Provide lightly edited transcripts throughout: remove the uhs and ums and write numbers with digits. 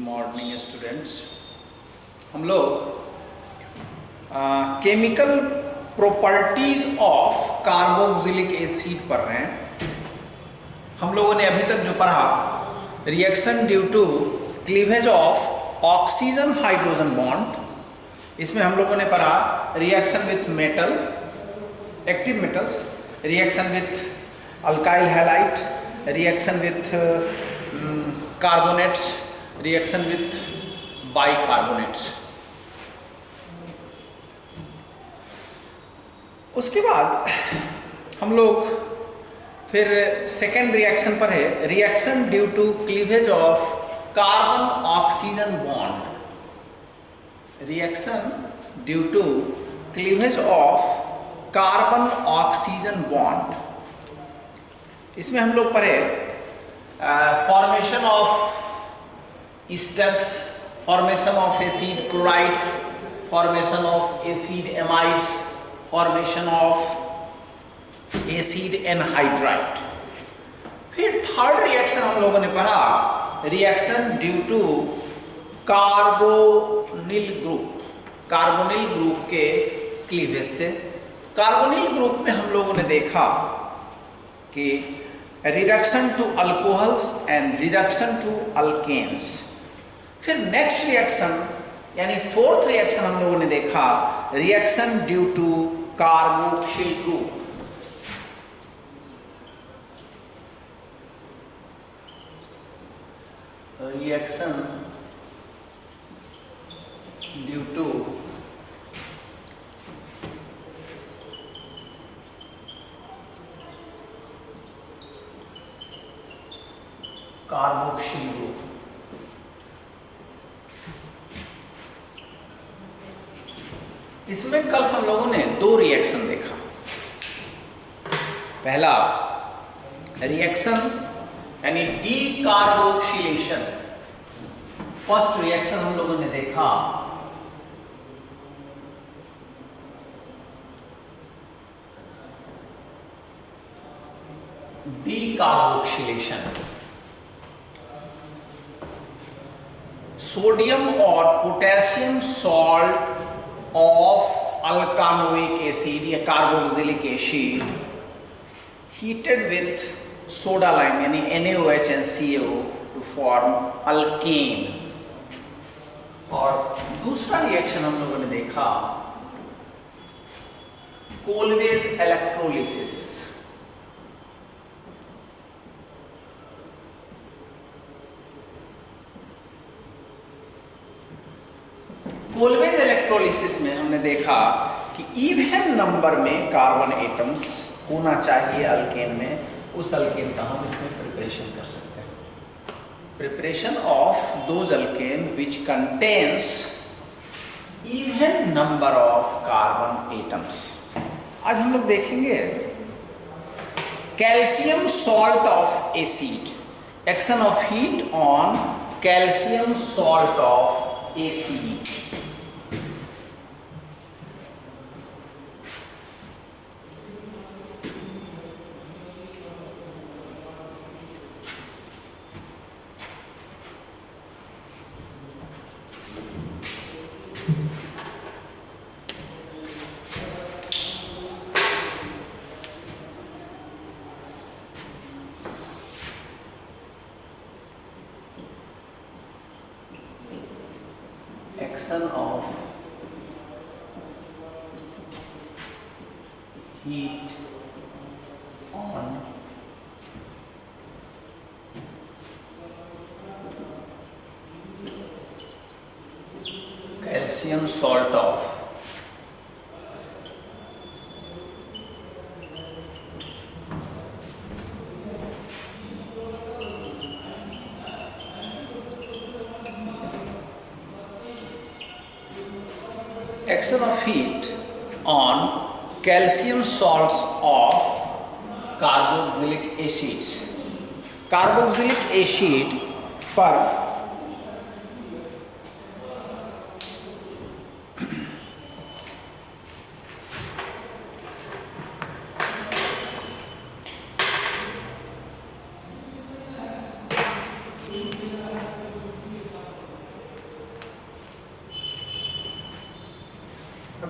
Morning students. हम लोग chemical properties of carboxylic acid पढ़ रहे हैं। हम लोगों ने अभी तक जो पढ़ा reaction due to cleavage of oxygen hydrogen bond, इसमें हम लोगों ने पढ़ा reaction with metal, active metals, reaction with alkyl halide, reaction with carbonates, reaction with bicarbonates. उसके बाद हम लोग फिर सेकेंड रिएक्शन पर है, reaction due to cleavage of carbon oxygen bond, reaction due to cleavage of carbon oxygen bond. इसमें हम लोग पढ़े formation of esters, formation of acid chlorides, formation of acid amides, formation of acid anhydride. फिर third reaction हम लोगों ने पढ़ा reaction due to carbonyl group, carbonyl group के क्लीवेज से। कार्बोनिल ग्रुप में हम लोगों ने देखा कि reduction to alcohols and reduction to alkanes. फिर नेक्स्ट रिएक्शन यानी फोर्थ रिएक्शन हम लोगों ने देखा reaction due to carboxyl group. Reaction due to carboxyl group. इसमें कल हम लोगों ने दो रिएक्शन देखा। पहला रिएक्शन यानी डीकार्बोक्सिलेशन, फर्स्ट रिएक्शन हम लोगों ने देखा डीकार्बोक्सिलेशन। सोडियम और potassium salt of alkanoic acid या carboxylic acid heated with soda lime यानी NaOH and CO to form alkane. और दूसरा रिएक्शन हम लोगों ने देखा कोल्वेज इलेक्ट्रोलिसिस। कोल्वेज इलेक्ट्रोलिसिस में हमने देखा कि इवन नंबर में कार्बन एटम्स होना चाहिए अल्केन में, उस अल्केन का हम इसमें प्रिपरेशन कर सकते हैं। Preparation of those alkane which contains even number of carbon atoms. आज हम लोग देखेंगे calcium salt of acid, action of heat on calcium salt of acid. Action of heat on calcium salt of action of heat on calcium salts of carboxylic acids। Carboxylic acid पर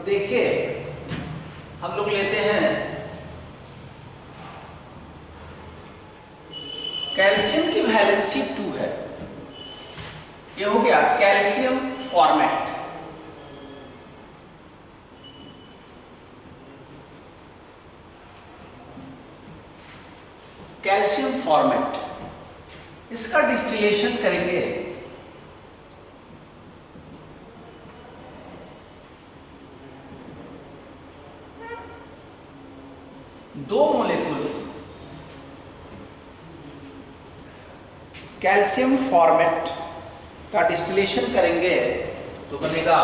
देखिए हम लोग लेते हैं कैल्शियम की valency 2 है, ये हो गया कैल्शियम फॉर्मेट। कैल्शियम फॉर्मेट, इसका डिस्टिलेशन करेंगे दो मोलेकुल कैल्शियम फॉर्मेट का डिस्टिलेशन करेंगे तो बनेगा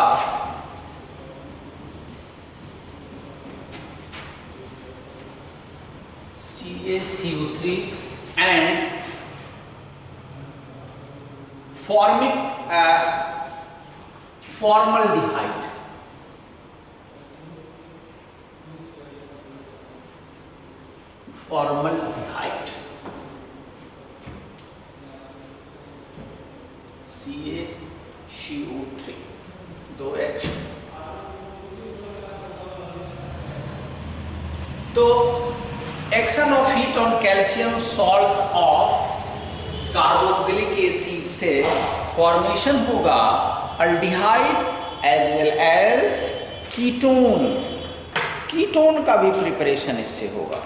CaCO3 and formaldehyde. Formaldehyde, CaCO3 2H। तो action of heat on calcium salt of carboxylic acid से फॉर्मेशन होगा aldehyde as well as ketone. Ketone का भी प्रिपरेशन इससे होगा,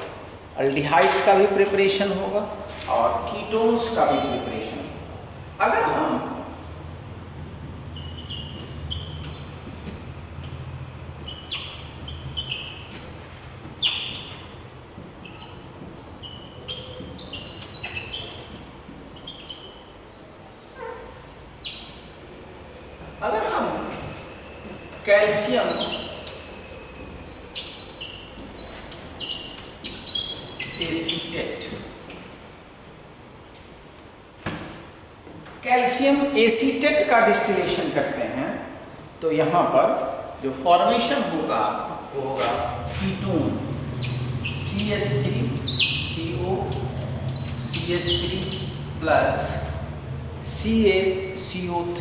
अल्डिहाइड्स का भी प्रिपरेशन होगा और कीटोन्स का भी प्रिपरेशन होगा। अगर हम कैल्शियम एसीटेट, कैल्शियम एसीटेट का डिस्टिलेशन करते हैं तो यहां पर जो फॉर्मेशन होगा वो होगा ketone CH3CO CH3 plus CaCO3।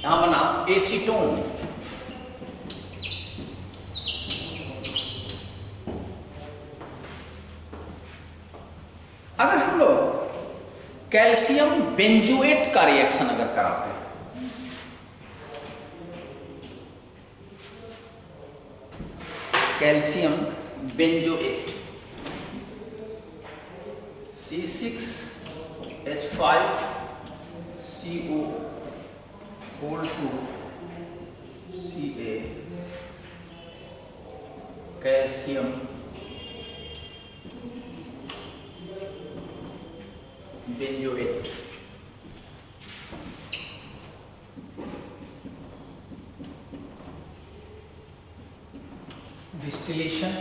यहां बना एसीटोन। अगर हम लोग कैल्शियम बेंजोएट का रिएक्शन अगर कराते हैं, calcium benzoate C6H5CO whole to Ca calcium benzoate. Distillation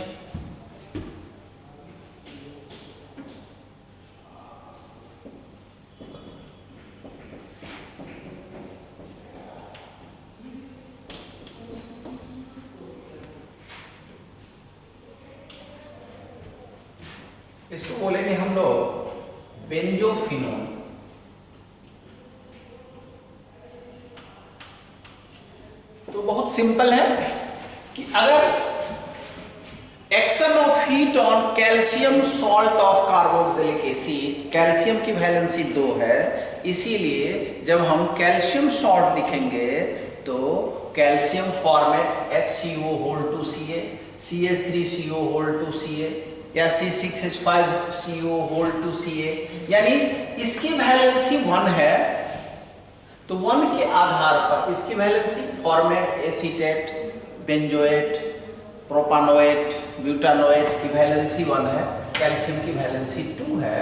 इसको बोलेंगे हम लोग बेंजोफिनोन। तो बहुत सिंपल है कि अगर action of heat on calcium salt of carboxylic acid, calcium की वैलेंसी 2 है, इसीलिए जब हम कैल्शियम सॉल्ट लिखेंगे तो calcium formate HCO whole two Ca, CH3CO whole two Ca या C6H5CO होल टू Ca, यानी इसकी वैलेंसी 1 है तो 1 के आधार पर इसकी वैलेंसी फॉर्मेट, एसीटेट, बेंजोएट, प्रोपानोएट, ब्यूटानोएट की वैलेंसी 1 है, कैल्शियम की वैलेंसी 2 है।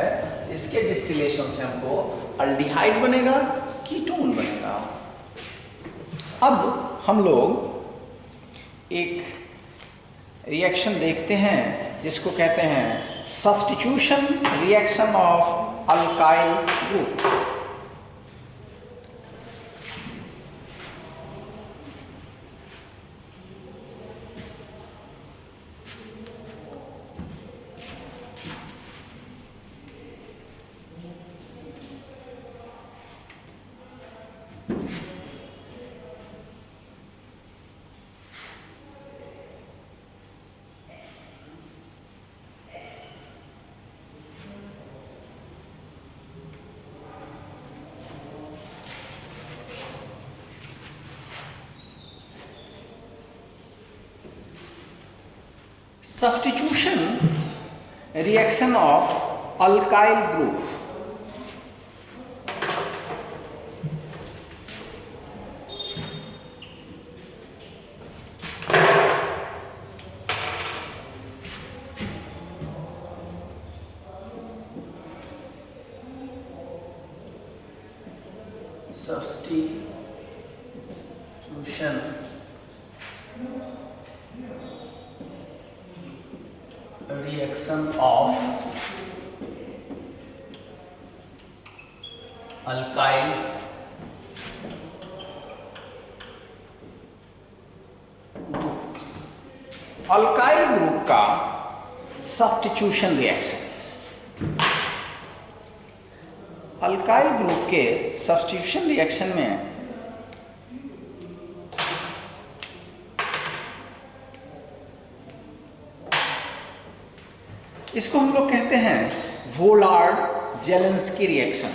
इसके डिस्टिलेशन से हमको अल्डिहाइड बनेगा, कीटोन बनेगा। अब हम लोग एक रिएक्शन देखते हैं जिसको कहते हैं substitution reaction of alkyl group. Substitution reaction of alkyl group. Substitution reaction of alkyl group. Alkyl group का सब्स्टिट्यूशन रिएक्शन, अल्काइल ग्रुप के सब्स्टिट्यूशन रिएक्शन में इसको हम लोग कहते हैं Volhard Zelinsky reaction.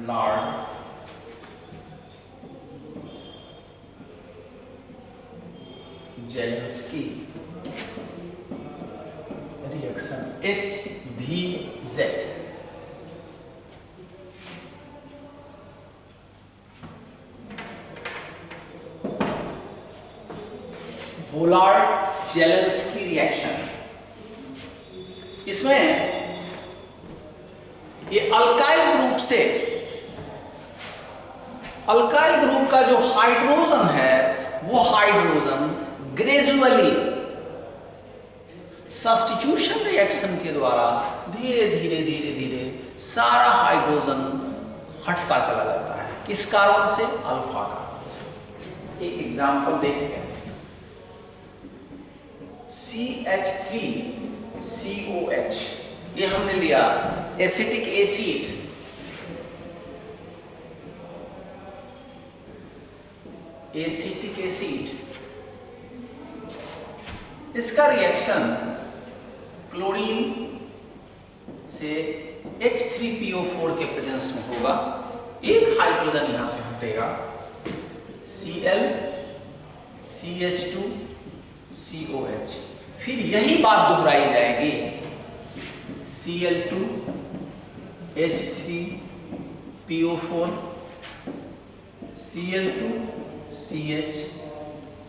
Volhard Zelinsky reaction HVZ। Volhard Zelinsky reaction, इसमें ये अल्काइल ग्रुप से, अल्काइल ग्रुप का जो हाइड्रोजन है वो हाइड्रोजन ग्रेजुअली सब्स्टिट्यूशन रिएक्शन के द्वारा धीरे धीरे धीरे धीरे सारा हाइड्रोजन हटता चला जाता है। किस कार्बन से? अल्फा कार्बन से। एक एग्जांपल देखते हैं। CH3COH, ये हमने लिया एसिटिक एसिड, एसिटिक एसिड, इसका रिएक्शन क्लोरीन से H3PO4 के प्रेजेंस में होगा। एक हाइड्रोजन यहां से हटेगा, Cl CH2 COH। फिर यही बात दोहराई जाएगी, Cl2 H3PO4 Cl2 CH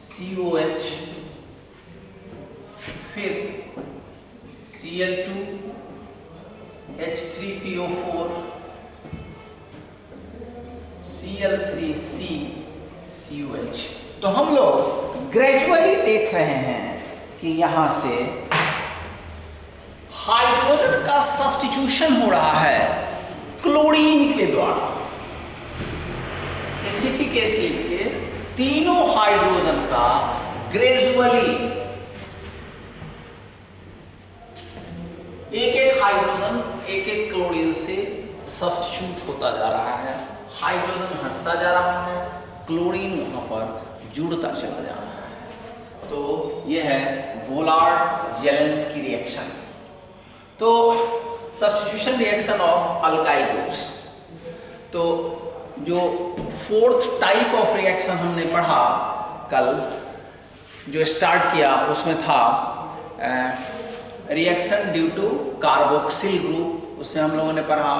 COH, फिर Cl2 H3PO4 Cl3C COH। तो हम लोग ग्रेजुअली देख रहे हैं कि यहां से हाइड्रोजन का सब्स्टिट्यूशन हो रहा है क्लोरीन के द्वारा। एसिटिक एसिड के तीनों हाइड्रोजन का ग्रेजुअली एक एक हाइड्रोजन एक एक क्लोरीन से सब्स्टिट्यूट होता जा रहा है, हाइड्रोजन हटता जा रहा है, क्लोरीन वहां पर जुड़ता चला जा रहा है। तो यह है वोलार्ड-जेलेंस्की रिएक्शन। तो substitution reaction of alkyl groups. तो जो फोर्थ टाइप ऑफ रिएक्शन हमने पढ़ा कल, जो स्टार्ट किया, उसमें था reaction due to carboxyl group. उसमें हम लोगों ने पढ़ा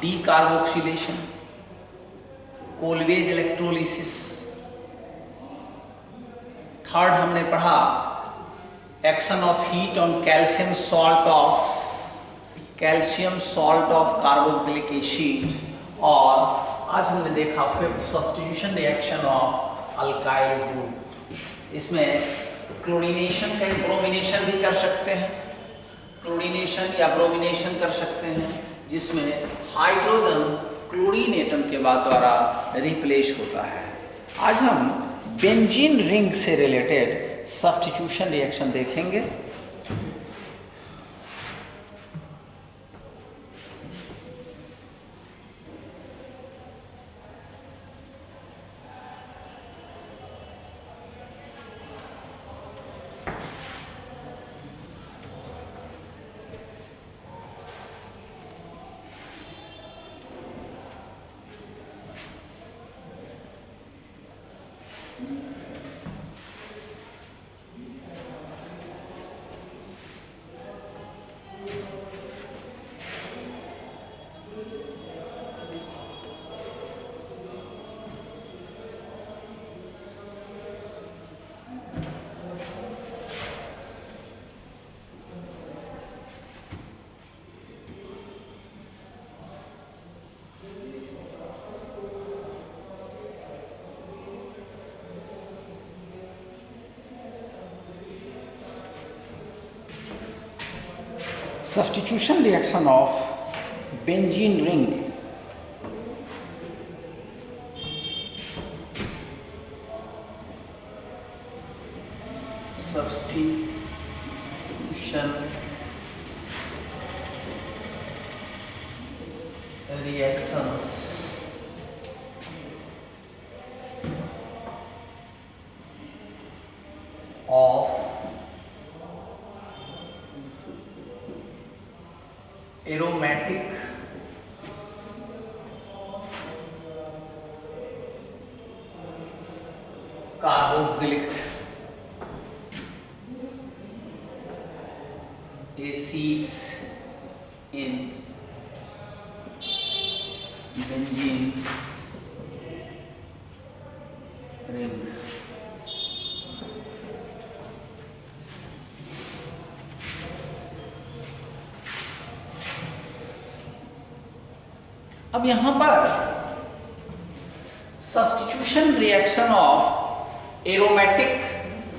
decarboxylation, Kolbe's electrolysis. Third हमने पढ़ा action of heat on calcium salt of carboxylic acid. और आज हमने देखा fifth substitution reaction of alkyl group. इसमें क्लोरीनेशन का ब्रोमिनेशन भी कर सकते हैं, क्लोरीनेशन या ब्रोमिनेशन कर सकते हैं, जिसमें हाइड्रोजन क्लोरीन एटम के बाद द्वारा रिप्लेस होता है। आज हम बेंजीन रिंग से रिलेटेड सब्स्टिट्यूशन रिएक्शन देखेंगे। substitution reaction of benzene ring substitution reactions of aromatic carboxylic acids in benzene ring. अब यहां पर substitution reaction of aromatic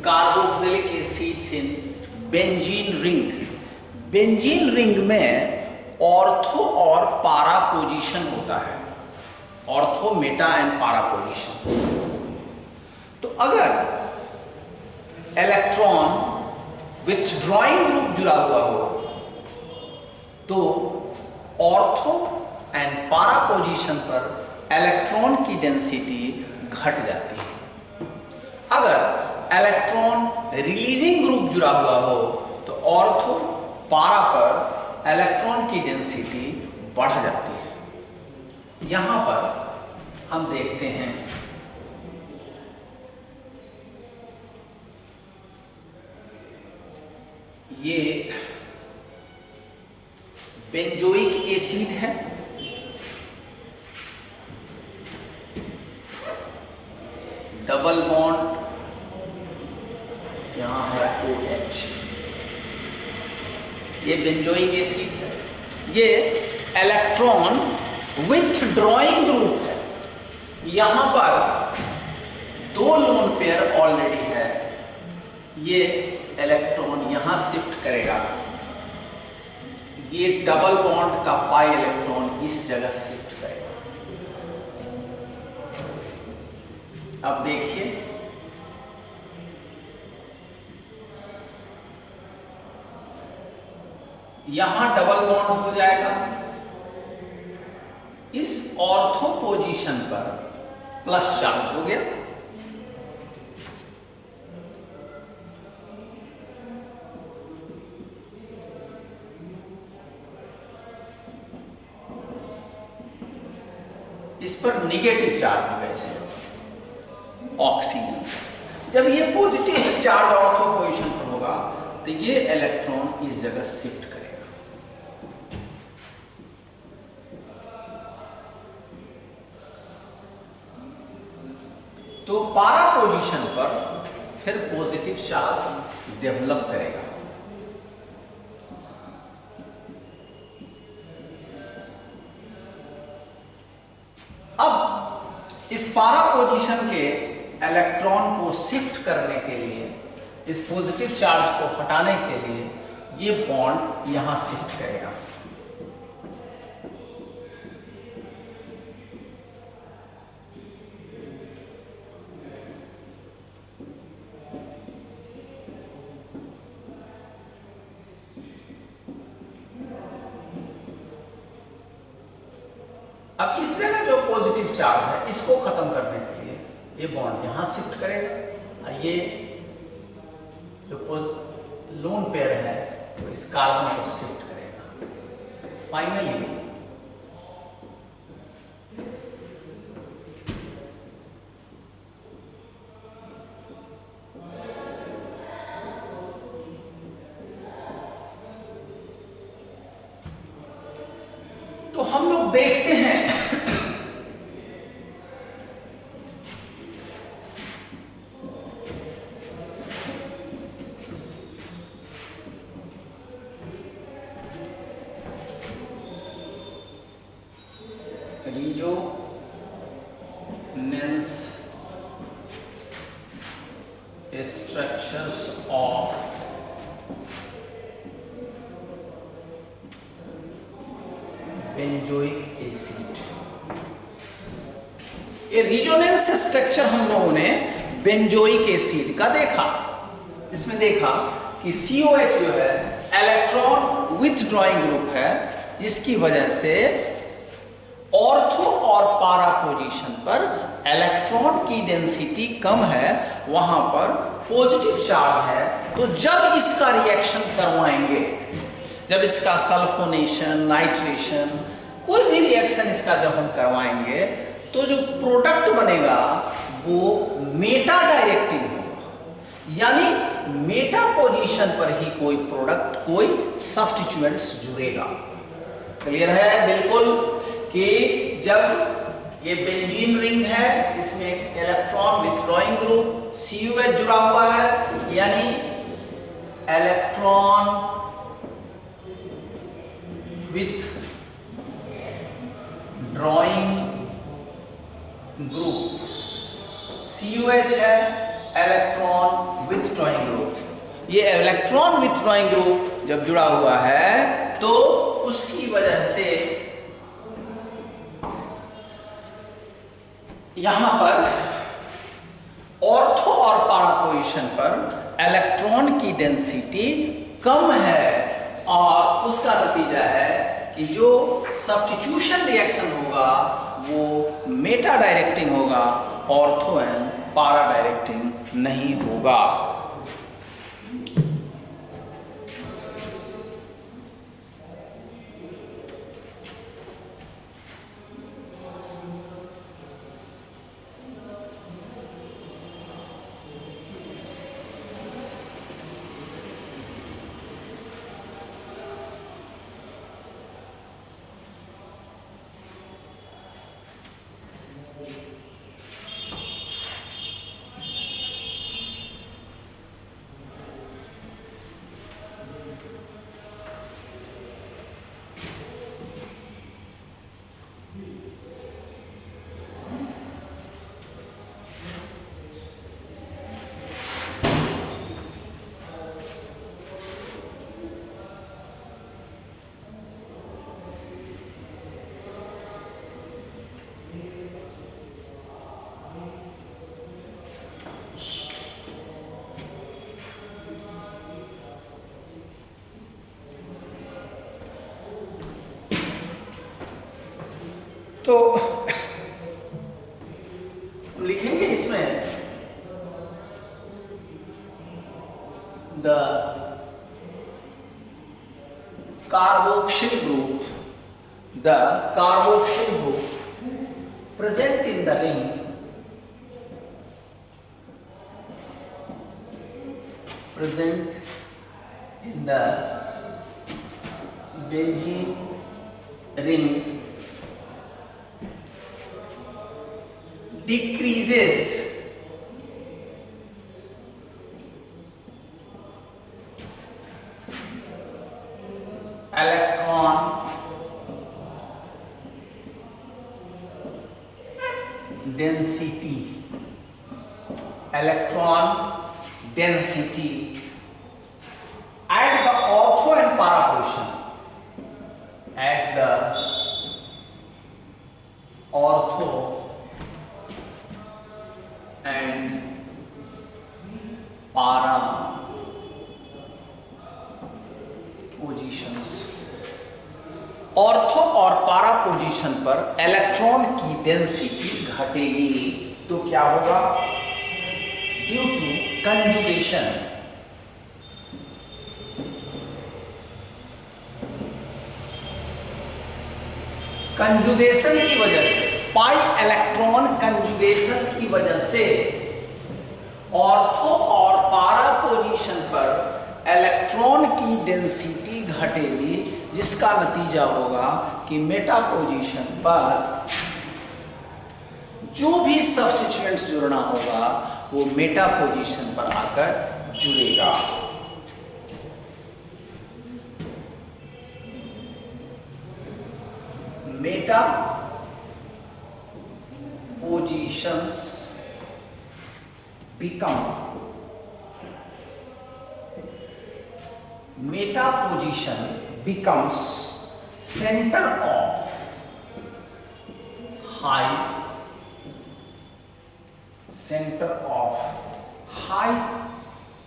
carboxylic acids in benzene ring. Benzene ring में ऑर्थो और पारा position होता है, ऑर्थो, मेटा एंड पारा पोजीशन। तो अगर इलेक्ट्रॉन विथड्रॉइंग ग्रुप जुड़ा हुआ हो तो ऑर्थो एंड पारा पोजीशन पर इलेक्ट्रॉन की डेंसिटी घट जाती है। अगर इलेक्ट्रॉन रिलीजिंग ग्रुप जुड़ा हुआ हो तो ऑर्थो पारा पर इलेक्ट्रॉन की डेंसिटी बढ़ जाती है। यहां पर हम देखते हैं ये बेंजोइक एसिड है, डबल बॉन्ड यहां है OH, ये बेंजोइक एसिड है। ये इलेक्ट्रॉन विथड्रॉइंग ग्रुप है। यहां पर 2 लोन पेयर ऑलरेडी है, ये इलेक्ट्रॉन यहां शिफ्ट करेगा, ये डबल बॉन्ड का पाई इलेक्ट्रॉन इस जगह शिफ्ट करेगा। अब देखिए यहां डबल बॉन्ड हो जाएगा, इस ऑर्थो पोजीशन पर प्लस चार्ज हो गया। इस पर निगेटिव चार्ज होगा, इसे ऑक्सीजन। जब ये पॉजिटिव चार्ज ऑर्थो पोजीशन पर होगा तो ये इलेक्ट्रॉन इस जगह शिफ्ट करेगा। तो पारा पोजीशन पर फिर पॉजिटिव चार्ज डेवलप करेगा। अब इस पारा पोजीशन के इलेक्ट्रॉन को शिफ्ट करने के लिए, इस पॉजिटिव चार्ज को हटाने के लिए ये बॉन्ड यहां शिफ्ट करेगा। अब इस जगह जो पॉजिटिव चार्ज है इसको खत्म करने के लिए ये बॉन्ड यहां शिफ्ट करेगा, और ये जो लोन पेयर है वो इस कार्बन को शिफ्ट करेगा। फाइनली तो हम लोग देखते हैं resonance structures of benzoic acid. ये रिजोनेंस स्ट्रक्चर हम लोगों ने बेंजोइक एसिड का देखा। इसमें देखा कि COH जो है इलेक्ट्रॉन विथड्रॉइंग ग्रुप है, जिसकी वजह से ऑर्थो और पारा पोजीशन पर इलेक्ट्रॉन की डेंसिटी कम है, वहां पर पॉजिटिव चार्ज है। तो जब इसका रिएक्शन करवाएंगे, जब इसका सल्फोनेशन, नाइट्रेशन, कोई भी रिएक्शन इसका जब हम करवाएंगे, तो जो प्रोडक्ट बनेगा वो मेटा डायरेक्टिव होगा, यानी मेटा पोजीशन पर ही कोई प्रोडक्ट, कोई सब्स्टिट्यूएंट्स जुड़ेगा। क्लियर है बिल्कुल कि जब ये बेंजीन रिंग है, इसमें एक इलेक्ट्रॉन विथड्रॉइंग ग्रुप COH जुड़ा हुआ है, यानी electron with drawing group COH है, इलेक्ट्रॉन विथड्रॉइंग ग्रुप। ये इलेक्ट्रॉन विथड्रॉइंग ग्रुप जब जुड़ा हुआ है तो उसकी वजह से यहां पर ऑर्थो और पारा पोजीशन पर इलेक्ट्रॉन की डेंसिटी कम है, और उसका नतीजा है कि जो सब्स्टिट्यूशन रिएक्शन होगा वो मेटा डायरेक्टिंग होगा, ऑर्थो एंड पारा डायरेक्टिंग नहीं होगा। तो हम लिखेंगे इसमें the carboxyl group, the carboxyl group present in the ring present in the benzene ring decreases electron density, at the ortho and para position, at the ortho and para positions। Ortho और पारा position पर electron की density घटेगी, तो क्या होगा? Due to conjugation, conjugation की वजह से, पाई इलेक्ट्रॉन कंजुगेशन की वजह से ऑर्थो और पारा पोजीशन पर इलेक्ट्रॉन की डेंसिटी घटेगी, जिसका नतीजा होगा कि मेटा पोजीशन पर जो भी सब्स्टिट्यूएंट्स जुड़ना होगा वो मेटा पोजीशन पर आकर जुड़ेगा। Meta positions become, meta position becomes center of high center of high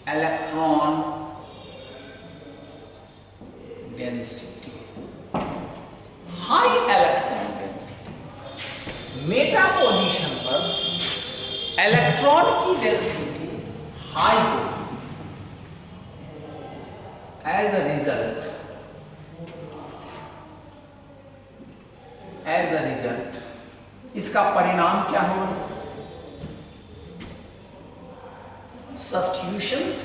electron density, high electron density। Meta position पर इलेक्ट्रॉन की डेंसिटी हाई होगी। एज अ रिजल्ट इसका परिणाम क्या होगा? Substitutions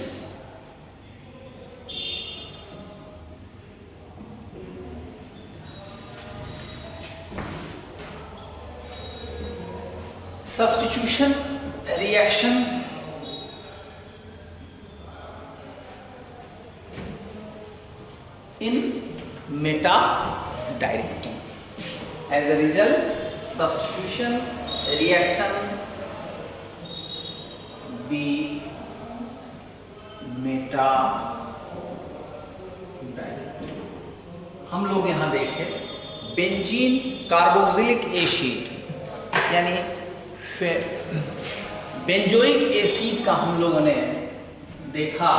reaction in meta directing। as a result substitution reaction be meta directing। हम लोग यहां देखें बेंजीन कार्बोक्सिलिक एसिड यानी बेंजोइक एसिड का हम लोगों ने देखा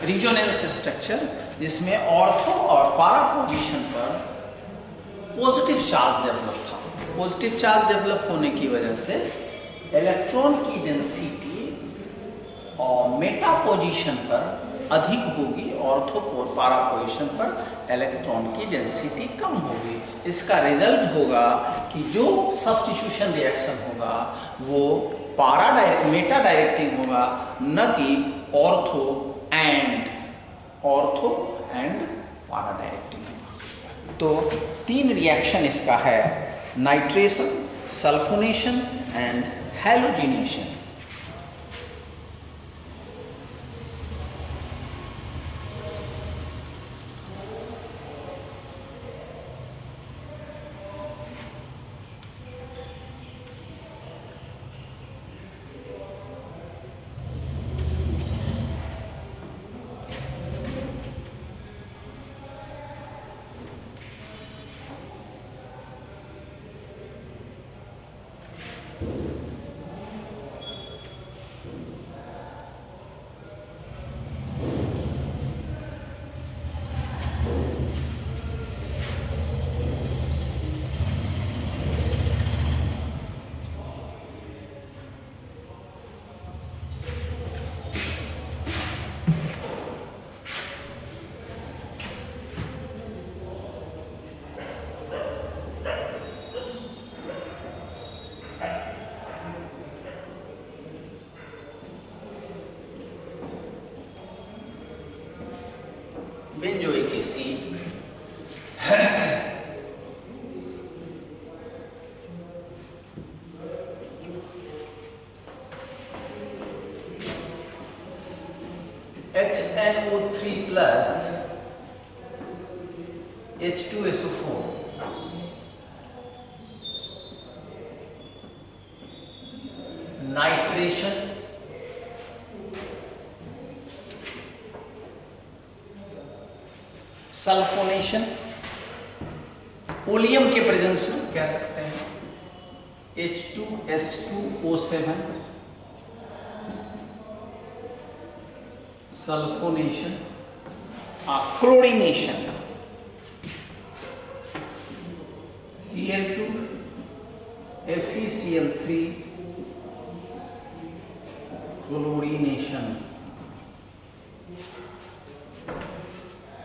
रिजोनेंस स्ट्रक्चर, जिसमें ऑर्थो और पारा पोजीशन पर पॉजिटिव चार्ज डेवलप था। पॉजिटिव चार्ज डेवलप होने की वजह से इलेक्ट्रॉन की डेंसिटी और मेटा पोजीशन पर अधिक होगी, ऑर्थो और पारा पोजीशन पर इलेक्ट्रॉन की डेंसिटी कम होगी। इसका रिजल्ट होगा कि जो सब्स्टिट्यूशन रिएक्शन होगा वो मेटा डायरेक्टिंग होगा, न कि ऑर्थो एंड पारा डायरेक्टिंग होगा। तो 3 रिएक्शन इसका है, nitration, sulphonation and halogenation. Benzoic acid HNO3 plus H2SO4 nitration, sulphonation, oleum के प्रेजेंस में कह सकते हैं H2S2O7, sulphonation, chlorination, Cl2 FeCl3, chlorination.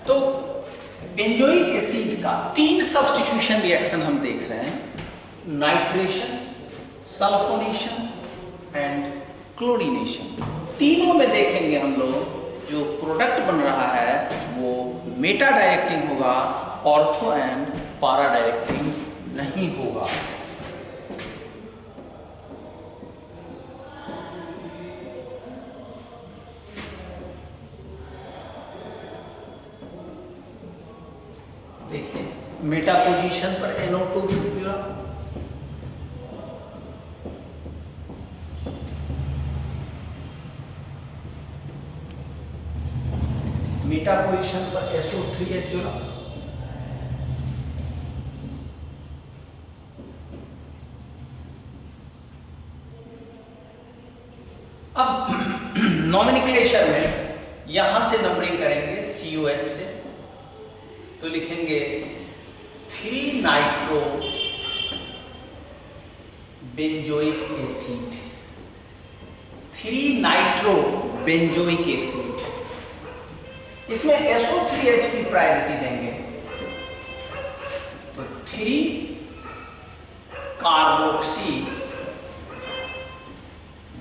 तो बेंजोइक एसिड का 3 सब्स्टिट्यूशन रिएक्शन हम देख रहे हैं, नाइट्रेशन, सल्फोनेशन एंड क्लोरीनेशन। तीनों में देखेंगे हम लोग जो प्रोडक्ट बन रहा है वो मेटा डायरेक्टिंग होगा, ऑर्थो एंड पारा डायरेक्टिंग नहीं होगा। देखिए मेटा पोजीशन पर NO2 ग्रुप जुड़ा, मेटा पोजीशन पर SO3H जुड़ा, अब नॉमेनक्लेचर में यहां से नंबरिंग करेंगे COH से, तो लिखेंगे 3 nitro benzoic acid, 3 nitro benzoic acid. इसमें SO3H की प्रायोरिटी देंगे, तो 3 कार्बोक्सी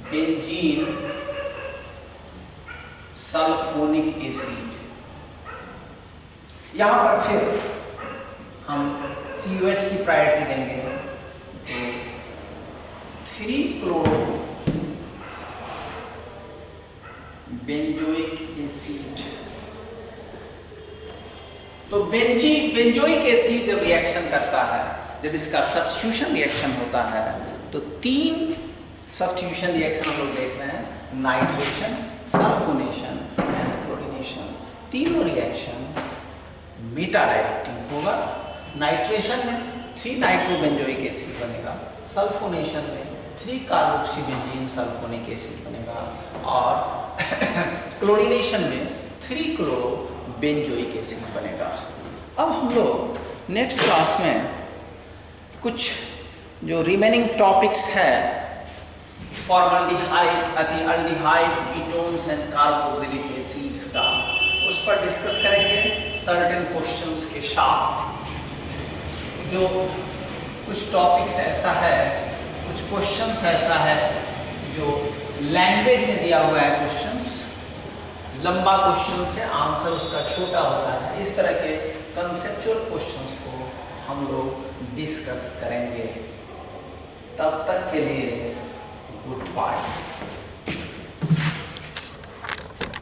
बेंजीन सल्फोनिक एसिड। यहां पर फिर हम COH की प्रायोरिटी देंगे, तो 3 क्लोरो बेंजोइक एसिड। तो बेंजोइक एसिड जब रिएक्शन करता है, जब इसका सब्स्टिट्यूशन रिएक्शन होता है, तो 3 सब्स्टिट्यूशन रिएक्शन हम लोग देख रहे हैं, नाइट्रेशन, सल्फोनेशन एंड क्लोरीनेशन। तीनों रिएक्शन मेटा डायरेक्टिव होगा। नाइट्रेशन में 3 नाइट्रो बेंजोइक एसिड बनेगा, सल्फोनेशन में 3 कार्बोक्सी बेंजीन सल्फोनिक एसिड बनेगा, और क्लोरीनेशन में 3 क्लोरो बेंजोइक एसिड बनेगा। अब हम लोग नेक्स्ट क्लास में कुछ जो रिमेनिंग टॉपिक्स है formaldehyde, aldehyde, ketones and carboxylic acids का, उस पर डिस्कस करेंगे सर्टेन क्वेश्चंस के साथ। जो कुछ टॉपिक्स ऐसा है, कुछ क्वेश्चंस ऐसा है जो लैंग्वेज में दिया हुआ है, क्वेश्चंस लंबा क्वेश्चन से आंसर उसका छोटा होता है। इस तरह के कंसेप्चुअल क्वेश्चंस को हम लोग डिस्कस करेंगे। तब तक के लिए गुड बाय।